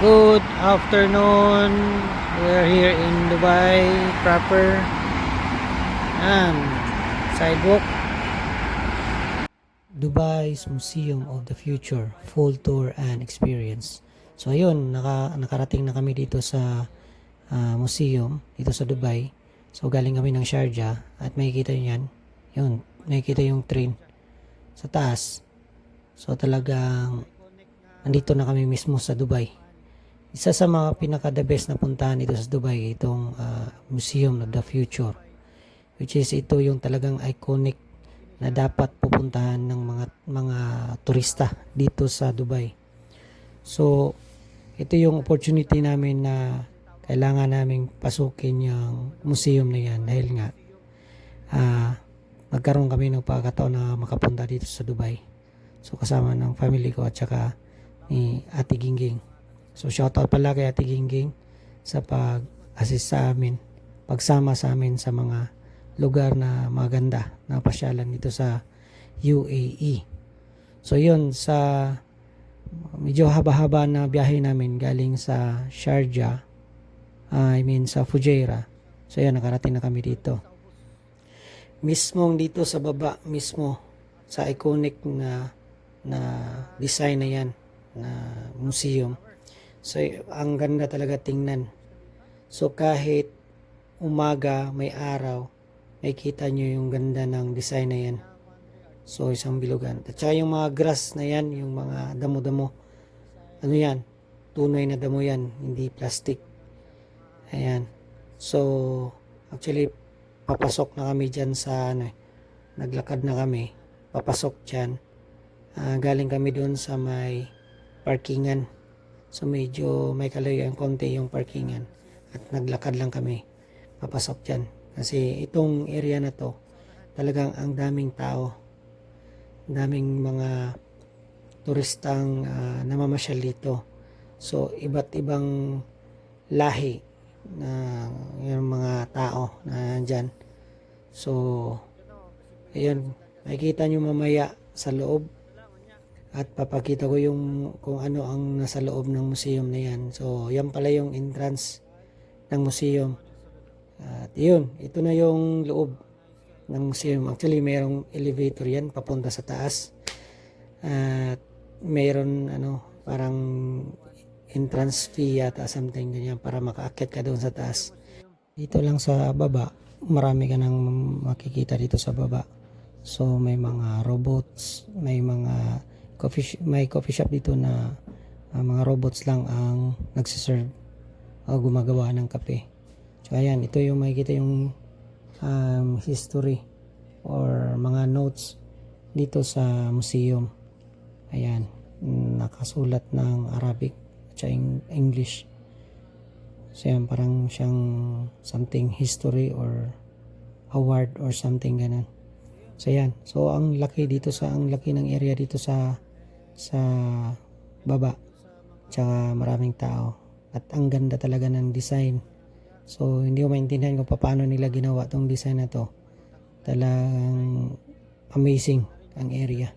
Good afternoon. We're here in Dubai proper. And sidewalk. Dubai's Museum of the Future, full tour and experience. So ayun, nakarating na kami dito sa museum dito sa Dubai. So galing kami ng Sharjah at makikita niyo yan. Yun, makikita yung train sa taas. So talagang nandito na kami mismo sa Dubai. Isa sa mga pinaka-the best na puntahan dito sa Dubai, itong Museum of the Future. Which is ito yung talagang iconic na dapat pupuntahan ng mga turista dito sa Dubai. So, ito yung opportunity namin na kailangan naming pasukin yung museum na yan dahil nga magkaroon kami ng pagkataon na makapunta dito sa Dubai. So, kasama ng family ko at saka ni Ate Gingging. So shoutout pala kay Ate Gingging sa pag-assist sa amin, pagsama sa amin sa mga lugar na maganda na pasyalan dito sa UAE. So yun, sa medyo haba-haba na biyahe namin galing sa Sharjah, sa Fujairah. So yan, nakarating na kami dito. Mismong dito sa baba mismo sa iconic na design na yan na museum. So, ang ganda talaga tingnan. So, kahit umaga, may araw, makikita nyo yung ganda ng design na yan. So, isang bilugan. At saka yung mga grass na yan, yung mga damo-damo. Ano yan? Tunay na damo yan, hindi plastic. Ayan. So, actually, papasok na kami dyan sa, naglakad na kami. Papasok dyan. Galing kami doon sa may parkingan. So medyo may kalayuan konti yung parkingan at naglakad lang kami papasok dyan. Kasi itong area na to talagang ang daming tao, daming mga turistang namamasyal dito. So iba't ibang lahi na yung mga tao na nandyan. So ayun, makikita nyo mamaya sa loob. At papakita ko yung kung ano ang nasa loob ng museum na yan. So, yan pala yung entrance ng museum. At yun, ito na yung loob ng museum. Actually, mayroong elevator yan papunta sa taas. At mayroon parang entrance fee yata, something ganyan, para makaakyat ka doon sa taas. Dito lang sa baba, marami ka nang makikita dito sa baba. So, may mga robots, may coffee shop dito na mga robots lang ang nagsiserve o gumagawa ng kape. So ayan, ito yung makikita yung history or mga notes dito sa museum. Ayan, nakasulat ng Arabic at English. So yan, parang siyang something history or award or something ganun. So yan, so ang laki ng area dito sa baba, tsaka maraming tao at ang ganda talaga ng design. So hindi ko maintindihan kung paano nila ginawa tong design na to. Talagang amazing ang area.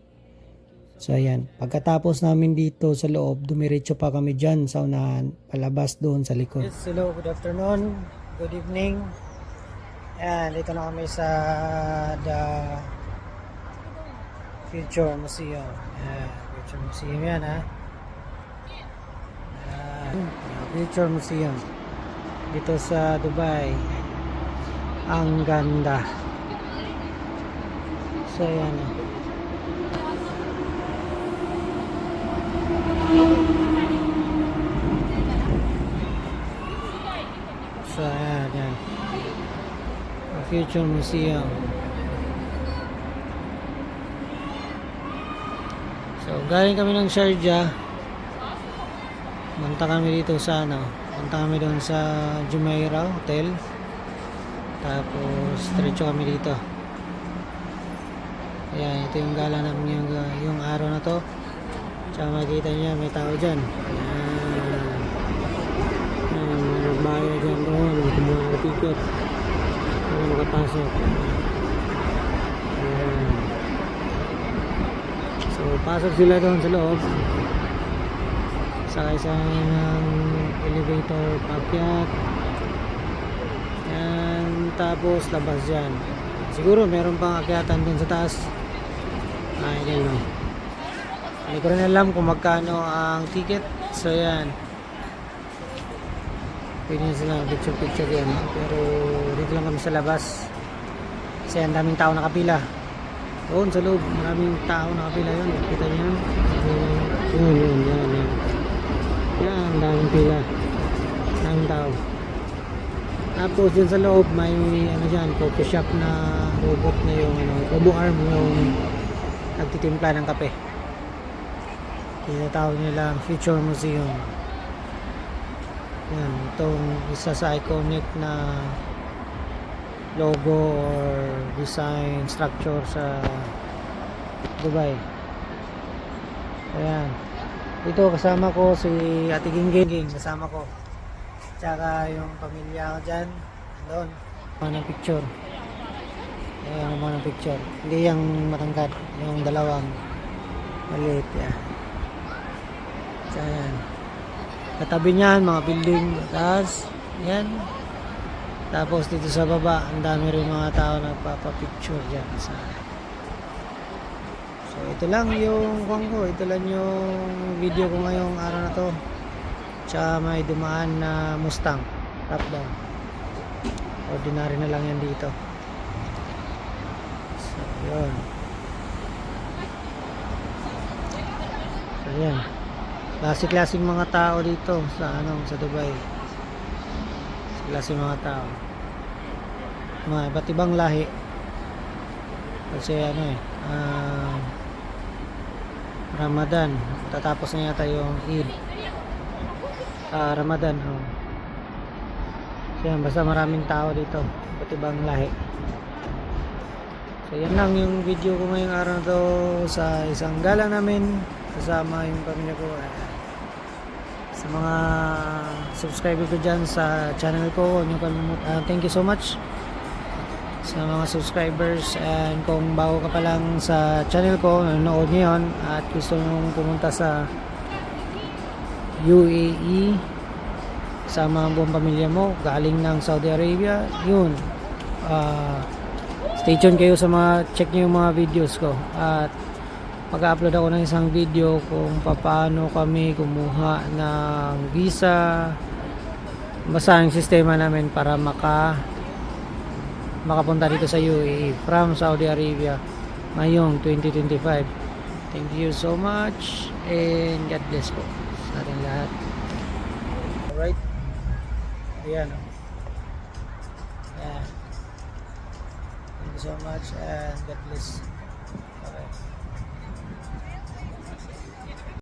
So ayan, pagkatapos namin dito sa loob, dumiretso pa kami dyan sa unahan, palabas doon sa likod. Yes, hello, good afternoon, good evening. Ayan, dito na kami sa the Future Museum. Ayan, Future Museum yan, ha. Future Museum dito sa Dubai. Ang ganda. So ayan, so ayan. Future Museum. So galing kami ng Sharjah, punta kami dito sa punta kami doon sa Jumeirah Hotel, tapos diretso kami dito. Ayan, ito yung gala namin yung araw na to. Tsaka makikita niya may tao dyan. Ayan, nagbayad dyan doon, kumuha ng ticket para makapasok. Ayan. So pasok sila doon sa loob. sakay sa ng elevator paakyat. Yan, tapos labas yan. Siguro meron pang akyatan dun sa taas. I don't know. Hindi ko rin alam kung magkano ang ticket. So yan, pwede nyo sila picture yan, pero dito lang kami sa labas kasi ang daming tao nakapila doon sa loob. Maraming tao nakapila yun, kita nyo yun. Yan, ang daming pila, daming tao. Tapos dyan sa loob may ano dyan, coffee shop na robot na yung Kobo Arm, yung nagtitimpla ng kape. Tinatawag nilang Future Museum. Yan, itong isa sa iconic na logo or design structure sa Dubai. Ayan. Ito kasama ko si Ate Gingging, kasama ko. Tsaka yung pamilya ko dyan, doon. Mga ng picture. Ayan, mga ng picture. Hindi yung matangkad, yung dalawang maliit. Yan. Ayan. Katabi niyan mga building taas. Yan. Tapos dito sa baba, ang dami rin mga tao nagpapapicture dyan sa. So ito lang yung ko, ito lang yung video ko ngayong araw na to. Tsaka may dumaan na Mustang top down. Ordinary na lang yan dito. So yun. So yan. Klase-klaseng mga tao dito sa sa Dubai. Klaseng mga tao. Mga iba't ibang lahi. Kasi Ramadan. Tatapos na yata yung Eid. Ramadan. So yan, basta maraming tao dito. Iba't ibang lahi. So yan lang yung video ko ngayong araw na to sa isang gala namin. Kasama yung pamilya ko. Sa mga subscriber ko dyan sa channel ko, thank you so much sa mga subscribers, and kung bago ka pa lang sa channel ko, nanonood nyo yun at gusto nyo pumunta sa UAE sama ang buong pamilya mo galing ng Saudi Arabia, yun, stay tuned kayo sa check nyo yung mga videos ko at mag-upload ako ng isang video kung paano kami kumuha ng visa, basta ang sistema namin para makapunta dito sa UAE from Saudi Arabia ngayong 2025. Thank you so much and God bless po sa ating lahat. Alright, ayan. Thank you so much and God bless.